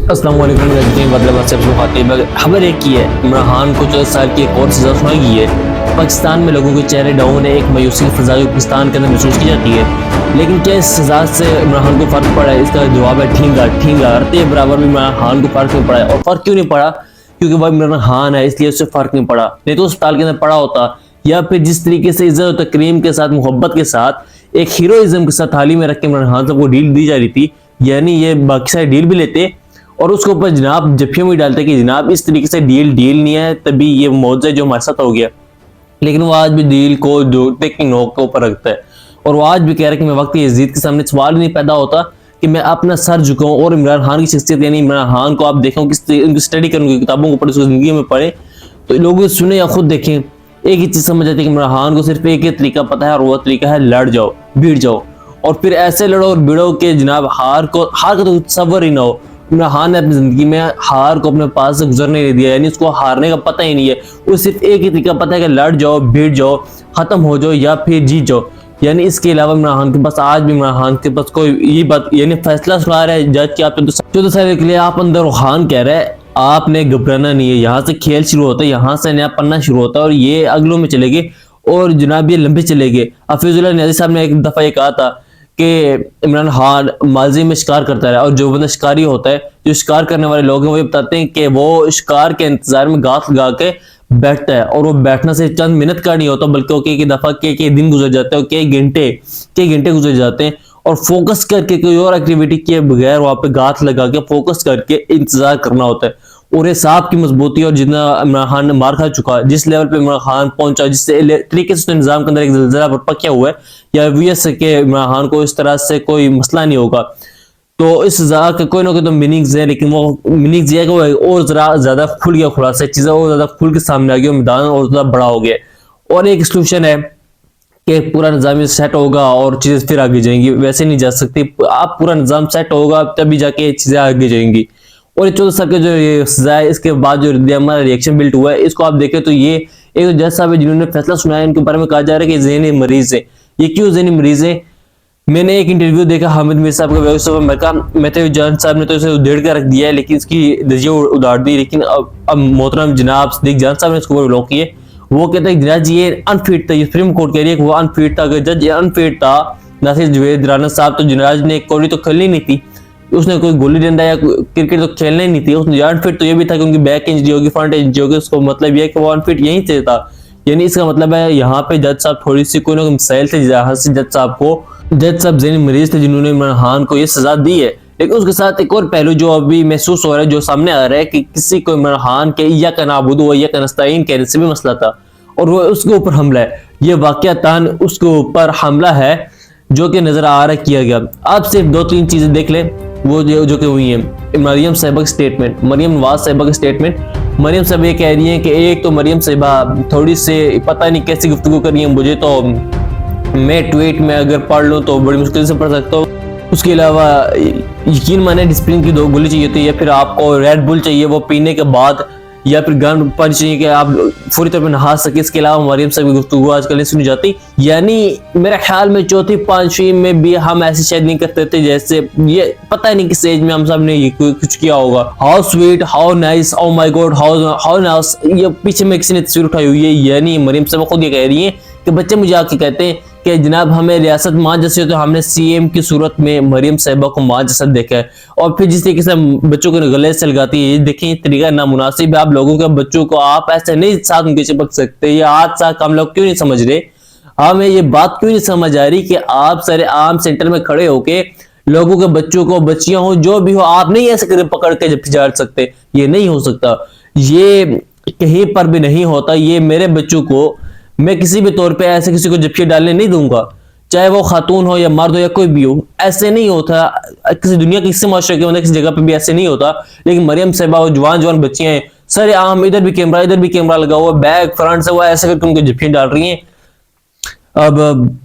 अस्सलाम वालेकुम खबर एक ही है। इमरान खान को 14 साल की एक और सजा सुनाई गई है। पाकिस्तान में लोगों के चेहरे डाउन है, एक मायूसी की फजा पाकिस्तान के अंदर महसूस की जाती है। लेकिन क्या इस सजा से इमरान खान को फर्क पड़ा है? इसका जवाब है ठींगा ठींगा। हरते बराबर भी इमरान खान को फर्क नहीं पड़ा है। और फर्क क्यों नहीं पड़ा? क्योंकि वह इमरान खान है, इसलिए उससे फर्क नहीं पड़ा। नहीं तो अस्पताल के अंदर पड़ा होता, या फिर जिस तरीके से इज्जत और तकरीम के साथ, मोहब्बत के साथ, एक हीरोइज्म के साथ थाली में रख के इमरान खान सबको डील दी जा रही थी, यानी ये बाकी सारे डील भी लेते और उसके ऊपर जनाब जफ्फियों में डालते कि जनाब इस तरीके से डील नहीं है, तभी ये मौजूद जो हमारे साथ हो गया। लेकिन वो आज भी डील को जोड़ते की नोक के ऊपर रखता है। और वो आज भी कह रहा है कि मैं वक्त यजीद के सामने सवाल नहीं पैदा होता कि मैं अपना सर झुकाऊं और इमरान खान की शख्सियत यानी इमरान खान को आप देखें, उनकी स्टडी करें, उनकी किताबों को पढ़े, उसकी जिंदगी में पढ़े, तो लोग सुने या खुद देखें, एक ही चीज समझ आती है कि इमरान खान को सिर्फ एक ही तरीका पता है और वो तरीका है लड़ जाओ, भीड़ जाओ, और फिर ऐसे लड़ो और भिड़ो कि जनाब हार का तो तसव्वुर ही ना हो। इमरान खान ने अपनी जिंदगी में हार को अपने पास से गुजरने नहीं दिया, यानी उसको हारने का पता ही नहीं है। वो सिर्फ एक ही तरीका पता है कि लड़ जाओ, भीड़ जाओ, खत्म हो जाओ या फिर जीत जाओ। यानी इसके अलावा इमरान खान के पास आज भी इमरान खान के पास कोई ये बात यानी फैसला सुना रहा है जज कि आप 14 साल के लिए आप अंदर खान कह रहे हैं आपने घबराना नहीं है। यहाँ से खेल शुरू होता है, यहाँ से नया पन्ना शुरू होता है और ये अगलों में चलेगे और जनाब ये लंबे चलेगे। हफीजुल्लाह नियाज़ी साहब ने एक दफा ये कहा था कि इमरान खान माजी में शिकार करता रहा, और जो बंदा शिकारी होता है, जो शिकार करने वाले लोग हैं, वो ये बताते हैं कि वो शिकार के इंतजार में गांठ लगा के बैठता है, और वो बैठना से चंद मिनट का नहीं होता बल्कि कई दफा के दिन गुजर जाते हैं, कई घंटे गुजर जाते हैं, और फोकस करके कोई और एक्टिविटी किए बगैर वहां पे गांठ लगा के फोकस करके इंतजार करना होता है। और ये सांप की मजबूती और जितना इमरान खान ने मार खा चुका, जिस लेवल पे इमरान खान पहुंचा, जिस तरीके से उसने निजाम के अंदर एक ज़लज़ला बर्पा किया हुआ है, या वीएस के इमरान खान को इस तरह से कोई मसला नहीं होगा। तो इस सजा के कोई ना कोई तो मीनिंग्स है, लेकिन वो मीनिंग्स ये है कि वो और जरा ज्यादा खुल गया, खुलासा चीजें और ज्यादा खुल के सामने आ गया, मैदान और ज्यादा बड़ा हो गया। और एक सोल्यूशन है कि पूरा निज़ाम सेट होगा और चीजें फिर आगे जाएंगी, वैसे नहीं जा सकती। आप पूरा निज़ाम सेट होगा तभी जाके चीजें आगे जाएंगी। और 14 साल के जो ये सजा है, इसके बाद जो हमारा रिएक्शन बिल्ट हुआ है, इसको आप देखें तो ये एक जज साहब है जिन्होंने फैसला सुनाया, इनके बारे में कहा जा रहा है कि ज़हनी मरीज है। ये क्यों ज़हनी मरीज है? मैंने एक इंटरव्यू देखा हामिद मीर साहब का वॉइस ऑफ अमेरिका में, तो जज साहब ने तो इसे उधेड़ कर रख दिया है, लेकिन इसकी दजिया उधार दी। लेकिन अब मोहतरम जनाब सिद्दीक जान साहब ने इसको ब्लॉक किए। वो कहते हैं जज ये अनफिट था, ये सुप्रीम कोर्ट कह रही है कि वो अनफिट था। अगर जज ये अनफिट था, नासिर जवेद राना साहब, तो जज ने कोहली तो खेलनी नहीं थी, उसने कोई गोली डंडा या क्रिकेट तो खेलना ही नहीं थी। उसने अनफिट तो ये भी था कि उनकी बैक इंजरी होगी, फ्रंट इंजरी होगी, उसको मतलब ये है कि वो अनफिट यहीं से था। यानी इसका मतलब है यहाँ पे जज साहब थोड़ी सी कोई ना कोई मिसाइल थे जहां से जज साहब ज़हनी मरीज थे जिन्होंने इमरान खान को ये सजा दी है। लेकिन उसके साथ एक और पहलू जो अभी महसूस हो रहा है, जो सामने आ रहा है कि किसी को इमरान खान के या का नाबुदू या का नस्ताइन कहने से भी मसला था, और वो उसके ऊपर हमला है। ये वाकयातान उसके ऊपर हमला है जो कि नजर आ रहा किया गया। आप सिर्फ 2-3 चीजें देख लें वो जो कि हुई है। मरियम साहिबा की स्टेटमेंट, मरियम नवाज साहिबा की स्टेटमेंट। मरियम साहब ये कह रही हैं कि एक तो मरियम साहिबा थोड़ी से पता नहीं कैसी गुफ्तगू कर रही है, मुझे तो मैं ट्वीट में अगर पढ़ लूँ तो बड़ी मुश्किल से पढ़ सकता हूँ। उसके अलावा यकीन माने डिस्प्लिन की 2 गोली चाहिए होती है, फिर आपको रेड बुल चाहिए वो पीने के बाद, या फिर गन पंच चाहिए कि आप पूरी तरह नहा सके। इसके अलावा मरियम साहब की गुफ्तगू आजकल नहीं सुनी जाती। यानी मेरे ख्याल में 4th-5वीं में भी हम ऐसे शायद नहीं करते थे, जैसे ये पता नहीं किस एज में हम सब ने ये कुछ किया होगा। How sweet, how nice, oh my God, how nice, ये पीछे में किसी ने तस्वीर उठाई हुई है। यानी मरियम साहब खुद ये कह रही है कि बच्चे मुझे आके कहते हैं कि जनाब हमें रियासत माँ जैसे, तो हमने सीएम की सूरत में मरियम साहिबा को माँ जैसा देखा है। और फिर जिस तरीके से बच्चों को गले से लगाती है, ये देखें ये तरीका नामुनासिब है। आप लोगों के बच्चों को आप ऐसे नहीं साथ उनके चिपक सकते। ये आज साथ हम लोग क्यों नहीं समझ रहे? हमें ये बात क्यों नहीं समझ आ रही कि आप सारे आम सेंटर में खड़े होके लोगों के बच्चों को, बच्चियां हो जो भी हो, आप नहीं ऐसे कर पकड़ के जब जा सकते। ये नहीं हो सकता, ये कहीं पर भी नहीं होता। ये मेरे बच्चों को मैं किसी भी तौर पे ऐसे किसी को जफ्फी डालने नहीं दूंगा, चाहे वो खातून हो या मर्द हो या कोई भी हो। ऐसे नहीं होता किसी दुनिया के किसी माशरे के अंदर, किसी जगह पे भी ऐसे नहीं होता। लेकिन मरियम साहिबा वो जवान बच्चियां हैं, सारे आम, इधर भी कैमरा लगा हुआ, बैक फ्रंट से वो ऐसे करके उनको जफ्फी डाल रही हैं। अब